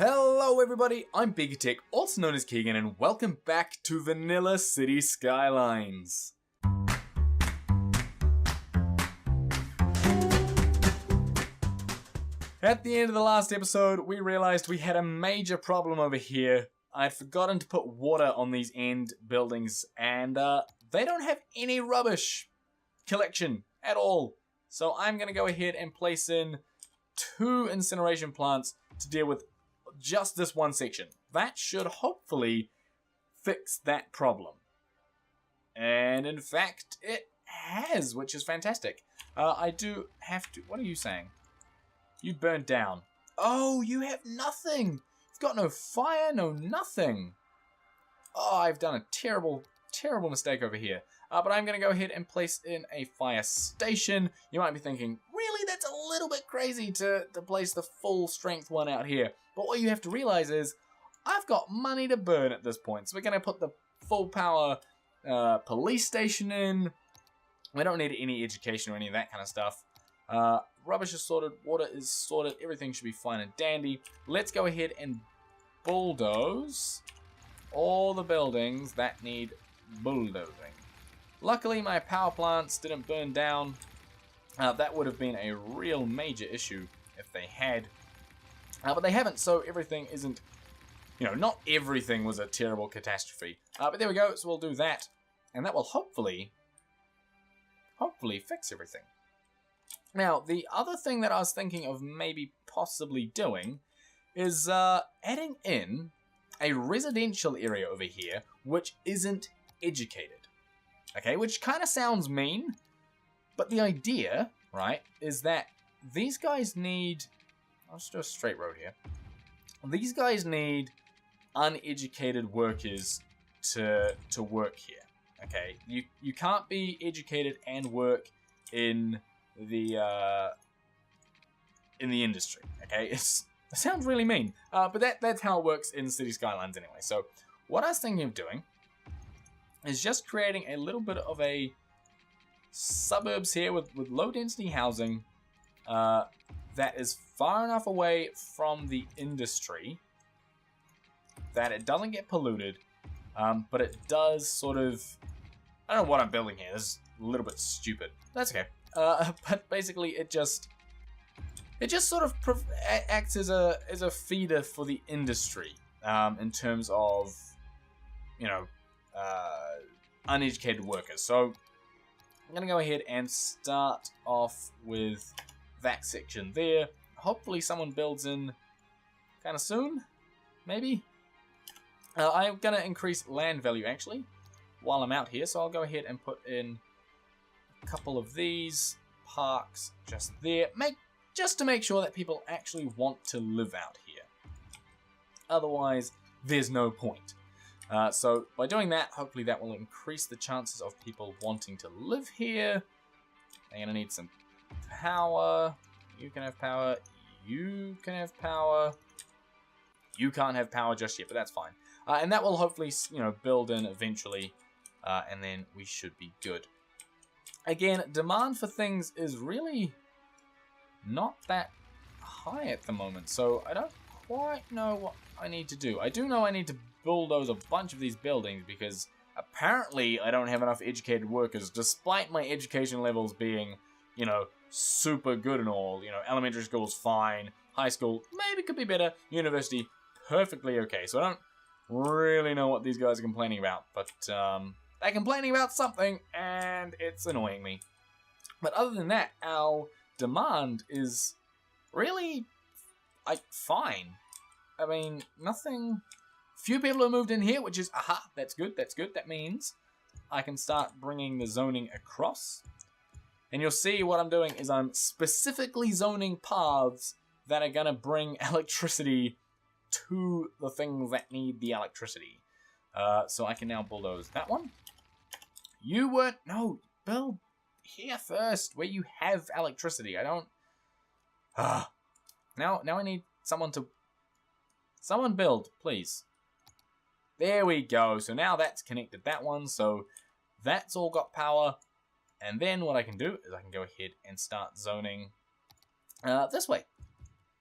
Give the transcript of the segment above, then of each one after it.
Hello everybody, I'm BeakerTeck, also known as Keegan, and welcome back to Vanilla Cities Skylines. At the end of the last episode, we realized we had a major problem over here. I'd forgotten to put water on these end buildings, and they don't have any rubbish collection at all. So I'm going to go ahead and place in 2 incineration plants to deal with just this one section. That should hopefully fix that problem. And in fact, it has, which is fantastic. I do have to... What are you saying? You burned down. Oh, you have nothing. You've got no fire, no nothing. Oh, I've done a terrible, terrible mistake over here. But I'm going to go ahead and place in a fire station. You might be thinking, really? That's a little bit crazy to place the full strength one out here. But what you have to realize is, I've got money to burn at this point. So we're going to put the full power police station in. We don't need any education or any of that kind of stuff. Rubbish is sorted, water is sorted, everything should be fine and dandy. Let's go ahead and bulldoze all the buildings that need bulldozing. Luckily, my power plants didn't burn down. That would have been a real major issue if they had. But they haven't, so everything isn't... not everything was a terrible catastrophe. But there we go, so we'll do that. And that will hopefully fix everything. Now, the other thing that I was thinking of maybe possibly doing is adding in a residential area over here which isn't educated. Okay, which kind of sounds mean, but the idea, right, is that these guys need... I'll just do a straight road here. These guys need uneducated workers to work here. Okay, you can't be educated and work in the industry. Okay, it sounds really mean, but that's how it works in Cities Skylines anyway. So what I was thinking of doing is just creating a little bit of a suburbs here with low density housing that is far enough away from the industry that it doesn't get polluted, but it does sort of... I don't know what I'm building here. This is a little bit stupid. That's okay. But basically, it just sort of acts as a feeder for the industry in terms of uneducated workers. So I'm gonna go ahead and start off with that section there. Hopefully, someone builds in kind of soon, maybe. I'm gonna increase land value actually while I'm out here, so I'll go ahead and put in a couple of these parks just there, just to make sure that people actually want to live out here. Otherwise, there's no point. So by doing that, hopefully that will increase the chances of people wanting to live here. I'm gonna need some power. You can have power. You can have power. You can't have power just yet, but that's fine. And that will hopefully, build in eventually, and then we should be good. Again, demand for things is really not that high at the moment, so I don't quite know what I need to do. I do know I need to bulldoze a bunch of these buildings because apparently I don't have enough educated workers, despite my education levels being, super good and all. Elementary school's fine, high school maybe could be better, university perfectly okay. So I don't really know what these guys are complaining about, but they're complaining about something, and it's annoying me. But other than that, our demand is really, fine. I mean, nothing... Few people have moved in here, which is, aha, that's good, that's good. That means I can start bringing the zoning across. And you'll see what I'm doing is I'm specifically zoning paths that are going to bring electricity to the things that need the electricity. So I can now bulldoze that one. You weren't... No, build here first, where you have electricity. I don't... Now I need someone to... Someone build, please. There we go. So now that's connected that one. So that's all got power. And then what I can do is I can go ahead and start zoning this way.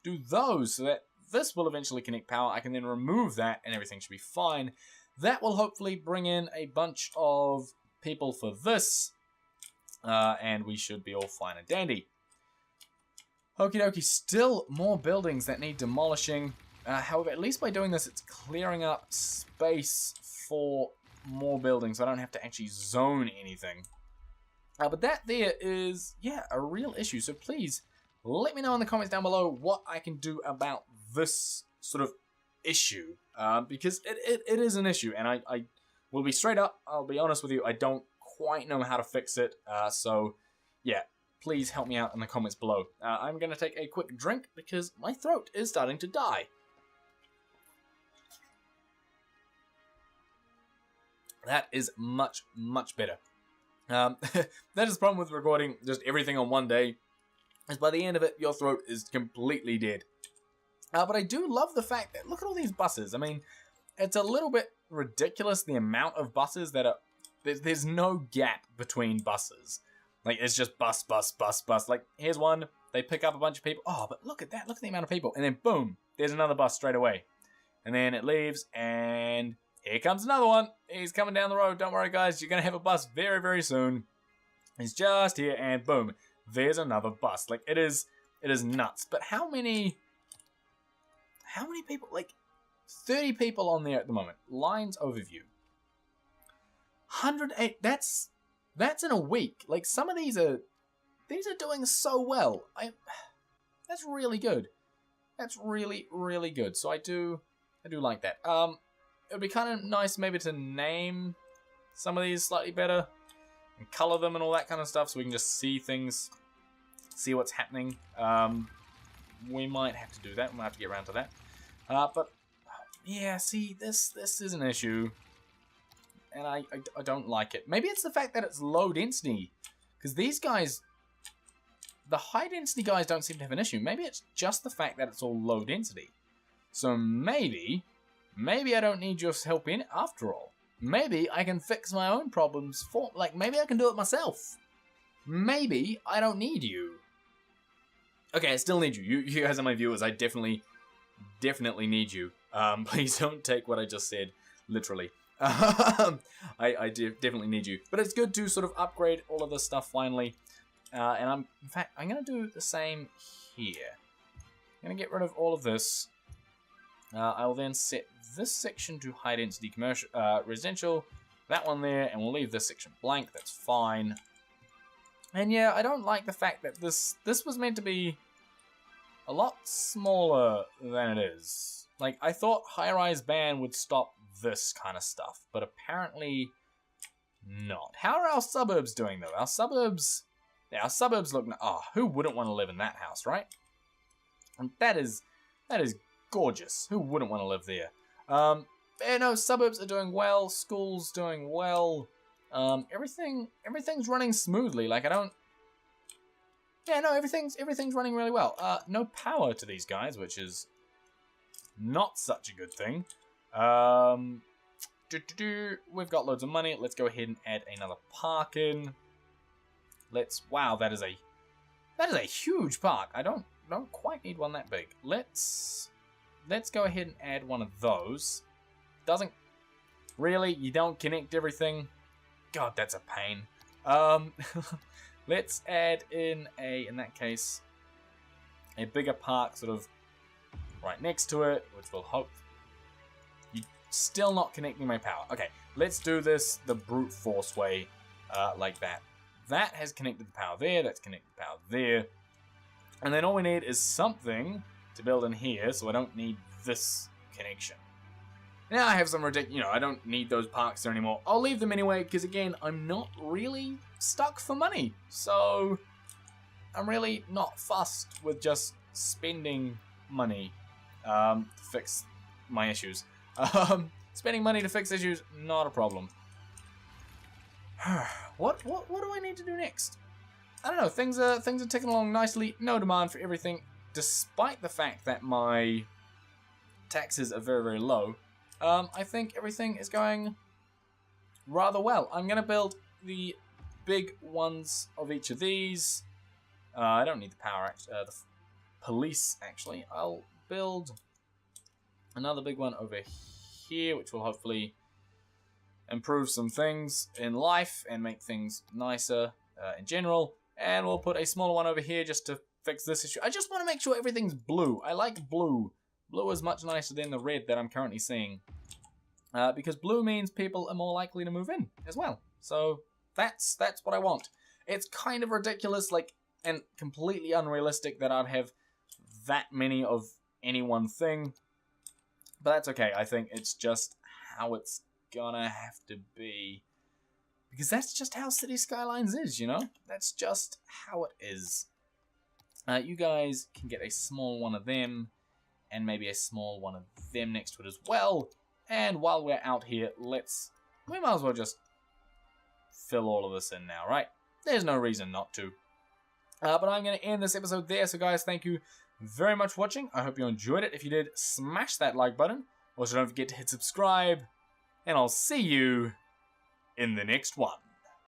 Do those so that this will eventually connect power. I can then remove that and everything should be fine. That will hopefully bring in a bunch of people for this. And we should be all fine and dandy. Okie dokie, still more buildings that need demolishing. However, at least by doing this, it's clearing up space for more buildings. So I don't have to actually zone anything. But that there is, yeah, a real issue. So please, let me know in the comments down below what I can do about this sort of issue. Because it is an issue. And I will be straight up, I'll be honest with you, I don't quite know how to fix it. So, yeah, please help me out in the comments below. I'm going to take a quick drink because my throat is starting to die. That is much, much better. That is the problem with recording just everything on one day, is by the end of it, your throat is completely dead. But I do love the fact that, look at all these buses. I mean, it's a little bit ridiculous, the amount of buses that are, there's no gap between buses. Like, it's just bus, bus, bus, bus. Like, here's one, they pick up a bunch of people. Oh, but look at that, look at the amount of people. And then, boom, there's another bus straight away. And then it leaves, and here comes another one. He's coming down the road. Don't worry, guys. You're going to have a bus very, very soon. He's just here, and boom. There's another bus. Like, it is nuts. But how many people? Like, 30 people on there at the moment. Lines overview. 108. That's in a week. Like, some of these are doing so well. That's really good. That's really, really good. So I do like that. It would be kind of nice maybe to name some of these slightly better and color them and all that kind of stuff so we can just see things, see what's happening. We might have to do that. We might have to get around to that. But yeah, see, this is an issue, and I don't like it. Maybe it's the fact that it's low density, because these guys, the high density guys don't seem to have an issue. Maybe it's just the fact that it's all low density. So maybe I don't need your help in it after all. Maybe I can fix my own problems maybe I can do it myself. Maybe I don't need you. Okay, I still need you. You guys are my viewers. I definitely need you. Please don't take what I just said literally. I definitely need you. But it's good to sort of upgrade all of this stuff finally. And in fact, I'm going to do the same here. I'm going to get rid of all of this. I will then set this section to high density commercial, residential, that one there, and we'll leave this section blank. That's fine. And yeah, I don't like the fact that this was meant to be a lot smaller than it is. Like, I thought high-rise ban would stop this kind of stuff, but apparently not. How are our suburbs doing though? Our suburbs look. Oh, who wouldn't want to live in that house, right? And that is gorgeous. Who wouldn't want to live there? Yeah, no, suburbs are doing well. Schools doing well. Everything's running smoothly. Like, yeah, no, everything's running really well. No power to these guys, which is not such a good thing. We've got loads of money. Let's go ahead and add another park in. Wow, that is a huge park. I don't quite need one that big. Let's go ahead and add one of those. You don't connect everything. God, that's a pain. Let's add in in that case, a bigger park sort of right next to it, which will hope. You're still not connecting my power. Okay, let's do this the brute force way, like that. That has connected the power there, that's connected the power there. And then all we need is something to build in here, so I don't need this connection. Now I have some ridiculous, I don't need those parks there anymore. I'll leave them anyway, because again, I'm not really stuck for money. So, I'm really not fussed with just spending money to fix my issues. Spending money to fix issues, not a problem. What do I need to do next? I don't know, things are ticking along nicely. No demand for everything, despite the fact that my taxes are very, very low. I think everything is going rather well. I'm going to build the big ones of each of these. I don't need the power, the police, actually. I'll build Another big one over here, which will hopefully improve some things in life and make things nicer in general. And we'll put a smaller one over here just to fix this issue. I just want to make sure everything's blue. I like blue. Blue is much nicer than the red that I'm currently seeing. Because blue means people are more likely to move in as well. So that's what I want. It's kind of ridiculous, like, and completely unrealistic that I'd have that many of any one thing. But that's okay. I think it's just how it's gonna have to be. Because that's just how Cities Skylines is, you know? That's just how it is. You guys can get a small one of them, and maybe a small one of them next to it as well. And while we're out here, we might as well just fill all of this in now, right? There's no reason not to. But I'm going to end this episode there. So guys, thank you very much for watching. I hope you enjoyed it. If you did, smash that like button. Also, don't forget to hit subscribe. And I'll see you in the next one.